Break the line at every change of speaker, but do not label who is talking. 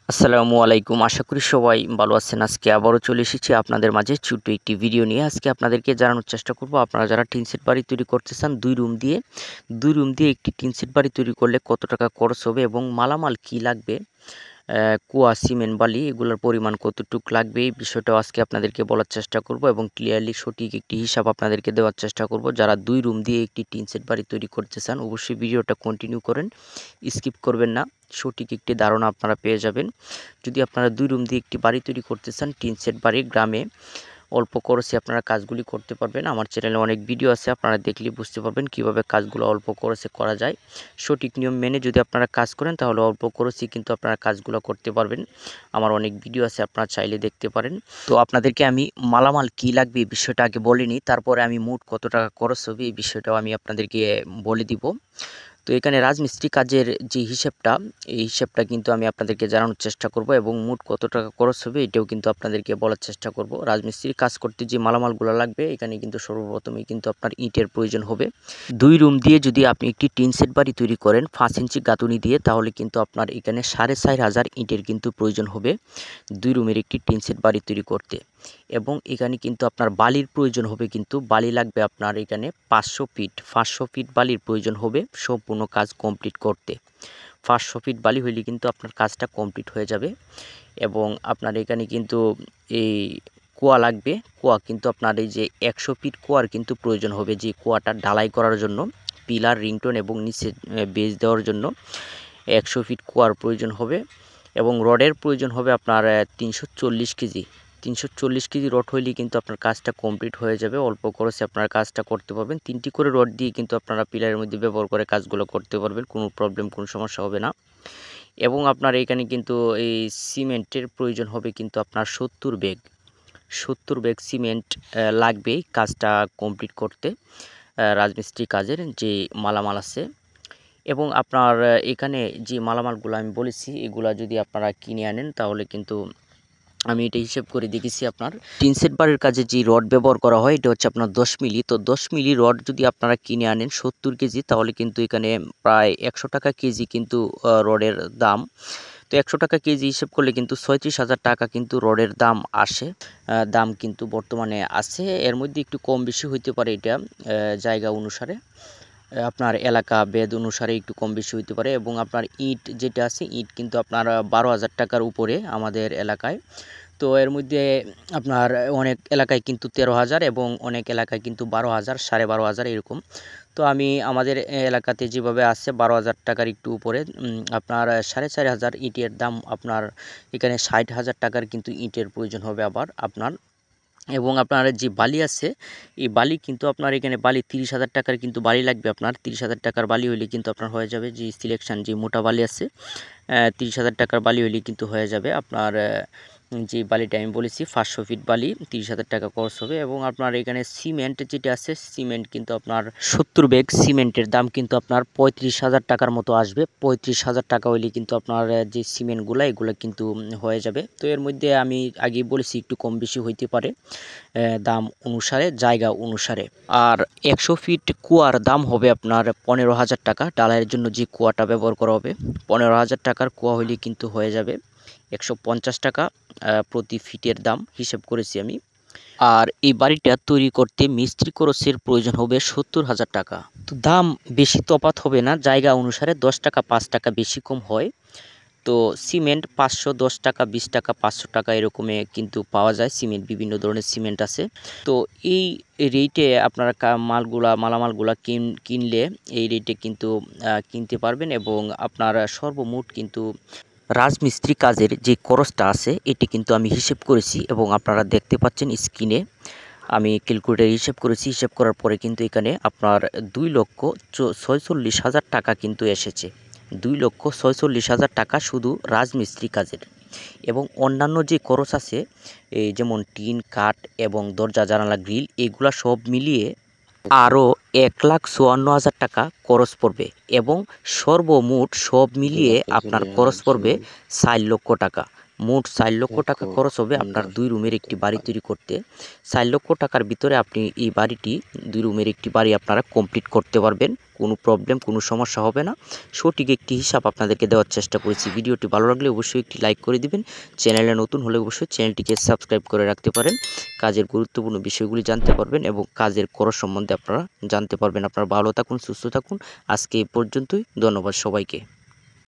আসসালামু আলাইকুম। আশা করি সবাই ভালো আছেন। আজকে আবারও চলে এসেছি আপনাদের মাঝে ছোট্ট একটি ভিডিও নিয়ে। আজকে আপনাদেরকে জানানোর চেষ্টা করব, আপনারা যারা টিন শেড বাড়ি তৈরি করতে চান ২ রুম দিয়ে একটি টিন শেড বাড়ি তৈরি করলে কত টাকা খরচ হবে এবং মালামাল কি লাগবে, কুয়া, সিমেন্ট, বালি এগুলোর পরিমাণ কতটুক লাগবে, এই বিষয়টাও আজকে আপনাদেরকে বলার চেষ্টা করব এবং ক্লিয়ারলি সঠিক একটি হিসাব আপনাদেরকে দেওয়ার চেষ্টা করব। যারা ২ রুম দিয়ে একটি টিন শেড বাড়ি তৈরি করতে চান অবশ্যই ভিডিওটা কন্টিনিউ করেন, স্কিপ করবেন না। সঠিক একটি ধারণা আপনারা পেয়ে যাবেন। যদি আপনারা ২ রুম দিয়ে একটি বাড়ি তৈরি করতে চান, টিন শেড বাড়ি, গ্রামে অল্প খরচে আপনারা কাজগুলি করতে পারবেন। আমার চ্যানেলে অনেক ভিডিও আছে, আপনারা দেখলেই বুঝতে পারবেন কিভাবে কাজগুলো অল্প খরচে করা যায়। সঠিক নিয়ম মেনে যদি আপনারা কাজ করেন তাহলে অল্প খরচেই কিন্তু আপনারা কাজগুলো করতে পারবেন। আমার অনেক ভিডিও আছে, আপনারা চাইলে দেখতে পারেন। তো আপনাদেরকে আমি মালামাল কি লাগবে এই বিষয়টা আগে বলে নিই, তারপরে আমি মোট কত টাকা খরচ হবে এই বিষয়টাও আমি আপনাদেরকে বলে দিব। তো এখানে রাজমিস্ত্রি কাজের যে হিসাবটা, এই হিসাবটা কিন্তু আমি আপনাদেরকে জানানোর চেষ্টা করব এবং মোট কত টাকা খরচ হবে এটাও কিন্তু আপনাদেরকে বলার চেষ্টা করব। রাজমিস্ত্রির কাজ করতে যে মালামালগুলো লাগবে, এখানে কিন্তু সর্বপ্রথমেই কিন্তু আপনার ইটের প্রয়োজন হবে। ২ রুম দিয়ে যদি আপনি একটি টিন শেড বাড়ি তৈরি করেন ৫ ইঞ্চি গাঁথুনি দিয়ে, তাহলে কিন্তু আপনার এখানে ৪,৫০০ ইটের কিন্তু প্রয়োজন হবে ২ রুমের একটি টিন শেড বাড়ি তৈরি করতে। এবং এখানে কিন্তু আপনার বালির প্রয়োজন হবে, কিন্তু বালি লাগবে আপনার এখানে ৫০০ ফিট বালির প্রয়োজন হবে সম্পূর্ণ কাজ কমপ্লিট করতে। ৫০০ ফিট বালি হইলে কিন্তু আপনার কাজটা কমপ্লিট হয়ে যাবে। এবং আপনার এখানে কিন্তু এই কুয়া লাগবে। কুয়া কিন্তু আপনার এই যে ১০০ ফিট কুয়ার কিন্তু প্রয়োজন হবে, যে কুয়াটা ঢালাই করার জন্য, পিলার, রিংটন এবং নিচে বেজ দেওয়ার জন্য ১০০ ফিট কুয়ার প্রয়োজন হবে। এবং রডের প্রয়োজন হবে আপনার ৩৪০ কেজি। ৩৪০ কেজি রড হইলে কিন্তু আপনার কাজটা কমপ্লিট হয়ে যাবে। অল্প খরচে আপনারা কাজটা করতে পারবেন। ৩টি করে রড দিয়ে কিন্তু আপনারা পিলারের মধ্যে ব্যবহার করে কাজগুলো করতে পারবেন, কোনো প্রবলেম, কোনো সমস্যা হবে না। এবং আপনার এখানে কিন্তু এই সিমেন্টের প্রয়োজন হবে কিন্তু আপনার ৭০ ব্যাগ সিমেন্ট লাগবেই কাজটা কমপ্লিট করতে। রাজমিস্ত্রি কাজের যে মালামাল আছে, এবং আপনার এখানে যে মালামালগুলো আমি বলেছি এগুলা যদি আপনারা কিনে আনেন তাহলে কিন্তু আমি এটা হিসেব করে দেখেছি। আপনার টিন শেড বাড়ির কাজে যে রড ব্যবহার করা হয় এটা হচ্ছে আপনার ১০ মিলি। তো ১০ মিলি রড যদি আপনারা কিনে আনেন ৭০ কেজি, তাহলে কিন্তু এখানে প্রায় ১০০ টাকা কেজি কিন্তু রডের দাম। তো ১০০ টাকা কেজি হিসেব করলে কিন্তু ৩৬,০০০ টাকা কিন্তু রডের দাম আসে। দাম কিন্তু বর্তমানে আছে, এর মধ্যে একটু কম বেশি হইতে পারে, এটা জায়গা অনুসারে, আপনার এলাকা বেদ অনুসারে একটু কম বেশি হইতে পারে। এবং আপনার ইট যেটা আছে, ইট কিন্তু আপনার ১২,০০০ টাকার উপরে আমাদের এলাকায়। তো এর মধ্যে আপনার অনেক এলাকায় কিন্তু ১৩,০০০ এবং অনেক এলাকায় কিন্তু ১২,০০০, ১২,৫০০ এরকম। তো আমি আমাদের এলাকাতে যেভাবে আছে ১২,০০০ টাকার একটু উপরে, আপনার ৪,৫০০ ইটের দাম আপনার এখানে ৬০,০০০ টাকার কিন্তু ইটের প্রয়োজন হবে আবার আপনার। এবং আপনার যে বালি আছে, এই বালি কিন্তু আপনার এখানে বালি ৩০,০০০ টাকার কিন্তু বালি লাগবে আপনার। ৩০,০০০ টাকার বালি হইলে কিন্তু আপনার হয়ে যাবে, যে সিলেকশন যে মোটা বালি আছে ৩০,০০০ টাকার বালি হইলে কিন্তু হয়ে যাবে আপনার। যে বালিটা আমি বলেছি ৫০০ ফিট বালি ৩০,০০০ টাকা খরচ হবে। এবং আপনার এখানে সিমেন্ট যেটা আছে, সিমেন্ট কিন্তু আপনার ৭০ ব্যাগ সিমেন্টের দাম কিন্তু আপনার ৩৫,০০০ টাকার মতো আসবে। ৩৫,০০০ টাকা হইলে কিন্তু আপনার যে সিমেন্টগুলো এগুলো কিন্তু হয়ে যাবে। তো এর মধ্যে আমি আগেই বলেছি একটু কম বেশি হইতে পারে দাম অনুসারে, জায়গা অনুসারে। আর ১০০ ফিট কুয়ার দাম হবে আপনার ১৫,০০০ টাকা। ঢালাইয়ের জন্য যে কুয়াটা ব্যবহার করা হবে ১৫,০০০ টাকার কুয়া হইলে কিন্তু হয়ে যাবে ১৫০ টাকা প্রতি ফিটের দাম হিসেব করেছি আমি। আর এই বাড়িটা তৈরি করতে মিস্ত্রি খরচের প্রয়োজন হবে ৭০,০০০ টাকা। তো দাম বেশি তফাৎ হবে না, জায়গা অনুসারে ১০ টাকা ৫ টাকা বেশি কম হয়। তো সিমেন্ট ৫১০ টাকা, ২০ টাকা, ৫০০ টাকা এরকমে কিন্তু পাওয়া যায় সিমেন্ট, বিভিন্ন ধরনের সিমেন্ট আছে। তো এই রেটে আপনারা মালামালগুলা কিনলে এই রেটে কিন্তু কিনতে পারবেন। এবং আপনার সর্বমোট কিন্তু রাজমিস্ত্রি কাজের যে খরচটা আছে এটি কিন্তু আমি হিসেব করেছি এবং আপনারা দেখতে পাচ্ছেন স্ক্রিনে। আমি ক্যালকুলেটর হিসেব করেছি, হিসেব করার পরে কিন্তু এখানে আপনার ২,৪৬,০০০ টাকা কিন্তু এসেছে। ২,৪৬,০০০ টাকা শুধু রাজমিস্ত্রি কাজের। এবং অন্যান্য যে খরচ আছে, এই যেমন টিন, কাঠ এবং দরজা, জানালা, গ্রিল, এগুলা সব মিলিয়ে আরও ১,৫৪,০০০ টাকা খরচ পড়বে। এবং সর্বমোট সব মিলিয়ে আপনার খরচ পড়বে ৪ লক্ষ টাকা। মোট 4 লক্ষ টাকা খরচ হবে আপনার 2 রুমের একটি বাড়ি তৈরি করতে। 4 লক্ষ টাকার ভিতরে আপনি এই বাড়িটি 2 রুমের একটি বাড়ি আপনারা কমপ্লিট করতে পারবেন। কোনো প্রবলেম, কোনো সমস্যা হবে না। সঠিক একটি হিসাব আপনাদেরকে দেওয়ার চেষ্টা করেছি। ভিডিওটি ভালো লাগলে অবশ্যই একটি লাইক করে দিবেন। চ্যানেলে নতুন হলে অবশ্যই চ্যানেলটিকে সাবস্ক্রাইব করে রাখতে পারেন। কাজের গুরুত্বপূর্ণ বিষয়গুলি জানতে পারবেন এবং কাজের খরচ সম্বন্ধে আপনারা জানতে পারবেন। আপনারা ভালো থাকুন, সুস্থ থাকুন। আজকে এই পর্যন্তই। ধন্যবাদ সবাইকে।